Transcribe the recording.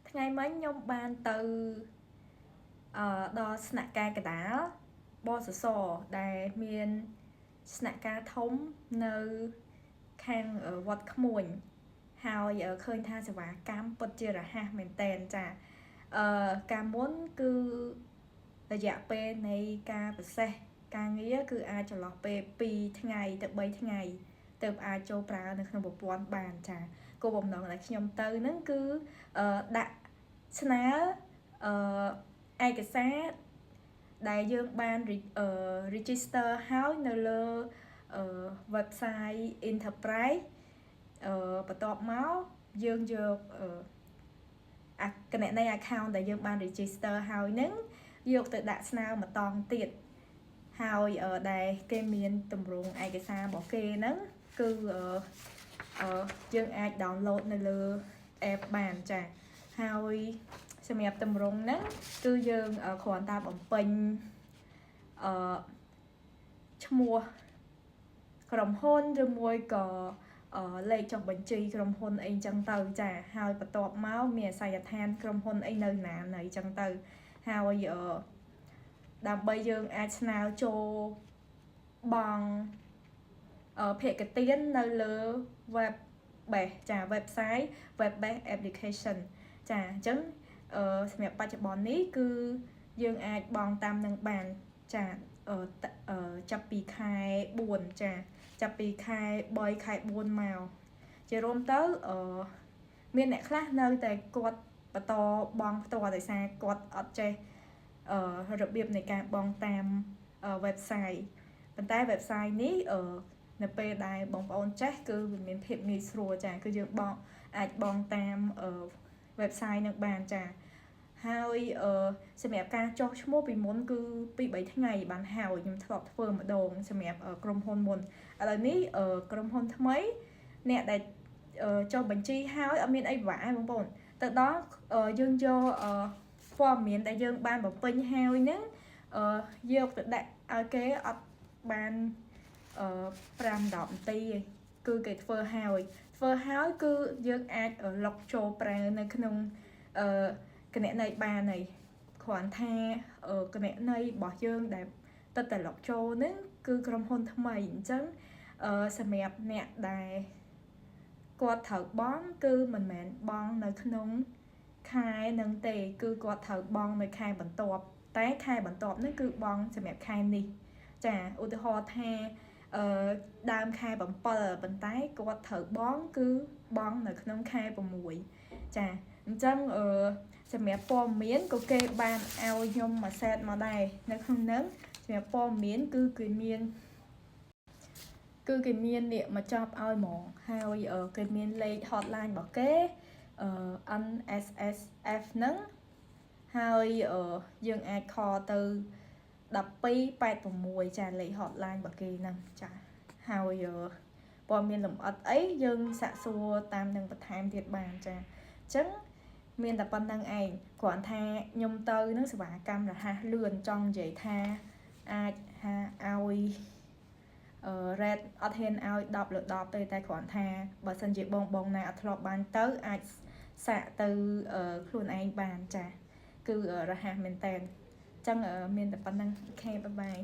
ថ្ងៃមិញខ្ញុំបានទៅដល់ស្នាក់ការកណ្ដាលបសសដែលមានស្នាក់ការធំនៅខាងវត្តក្មួយហើយឃើញថាសេវាកម្មពិតជារហ័សមែនតែនចាការមុនគឺរយៈពេលនៃការប្រសេសការងារគឺអាចចន្លោះពេល2ថ្ងៃទៅ3ថ្ងៃទើបអាចចូលប្រើនៅក្នុងប្រព័ន្ធបានចាគោលបំណងដែលខ្ញុំទៅហ្នឹងគឺដាក់ស្នើឯកសារដែលយើងបាន register ហើយនៅលើ website Enterprise បន្ទាប់មកយើងយកគណនី account ដែលយើងបាន register ហើយហ្នឹងយកទៅដាក់ស្នើម្តងទៀតហើយដែលគេមានទម្រង់ឯកសាររបស់គេហ្នឹងគឺយើងអាច download នៅលើ app បានចាហើយសម្រាប់ទម្រង់ហ្នឹងគឺយើងគ្រាន់តែបំពេញឈ្មោះក្រុមហ៊ុនឬមួយក៏លេខចុះបញ្ជីក្រុមហ៊ុនអីចឹងទៅចាហើយបន្ទាប់មកមានអាសយដ្ឋានក្រុមហ៊ុនអីនៅណាណីចឹងទៅហើយដើម្បីយើងអាចស្នើចូលបង់ភាគទាននៅលើ web base ចា website web base application ចាអញ្ចឹងសម្រាប់បច្ចុប្បន្ននេះគឺយើងអាចបង់តាមនឹងបានចាចាប់ពីខែ4ចាចាប់ពីខែ3ខែ4មកជារួមទៅមានអ្នកខ្លះនៅតែគាត់បន្តបង់ផ្ទាល់ដោយសារគាត់អត់ចេះរបៀបនៃការបង់តាម website ប៉ុន្តែ website នេះនៅពេលដែលបងប្អូនចេះគឺវាមានភាពងាយស្រួលចាគឺយើងអាចបង់តាម website នឹងបានចាហើយសម្រាប់ការចុះឈ្មោះពីមុនគឺ2-3ថ្ងៃបានហើយខ្ញុំធ្លាប់ធ្វើម្ដងសម្រាប់ក្រុមហ៊ុនមុនឥឡូវនេះក្រុមហ៊ុនថ្មីអ្នកដែលចុះបញ្ជីហើយអត់មានអីពិបាកទេបងប្អូនទៅដល់យើងយកព័ត៌មានដែលយើងបានបំពេញហើយហ្នឹងយកទៅដាក់ឲ្យគេអត់បាន5-10នាទីទេគឺគេធ្វើហើយគឺយើងអាចលុកចូលប្រើនៅក្នុងគណនីបានហើយគ្រាន់ថាគណនីរបស់យើងដែលទឹកតែលុកចូលហ្នឹងគឺក្រុមហ៊ុនថ្មីអញ្ចឹងសម្រាប់អ្នកដែលគាត់ត្រូវបង់គឺមិនមែនបង់នៅក្នុងខែនឹងទេគឺគាត់ត្រូវបង់នៅខែបន្ទាប់តែខែបន្ទាប់នេះគឺបង់សម្រាប់ខែនេះចាឧទាហរណ៍ថាដើមខែ7ប៉ុន្តែគាត់ត្រូវបង់គឺបង់នៅក្នុងខែ6ចាអញ្ចឹងសម្រាប់ព័ត៌មានក៏គេបានឲ្យខ្ញុំមួយសេតមកដែរនៅក្នុងហ្នឹងសម្រាប់ព័ត៌មានគឺគេមាននេះមកចប់ឲ្យហ្មងហើយគេមានលេខ hotline របស់គេNSSF ហ្នឹងហើយយើងអាចខលទៅ1286ចាលេខ hotline របស់គេហ្នឹងចាហើយព័ត៌មានលម្អិតអីយើងសាកសួរតាមនឹងបន្ថែមទៀតបានចាអញ្ចឹងមានតែប៉ុណ្្នឹងឯងគ្រាន់ថាខ្ញុំទៅនឹងសេវាកម្មរហ័សលឿនចង់និយាយថាអាចឲ្យrate អត់ហ៊ានឲ្យ10លើ10ទេតែគ្រាន់ថាបើសិនជាបងណាអត់ធ្លាប់បានទៅអាចសាកទៅខ្លួនឯងបានចាគឺរហ័សមែនតើអញ្ចឹងមានតែប៉ុណ្្នឹងអូខេបាយបាយ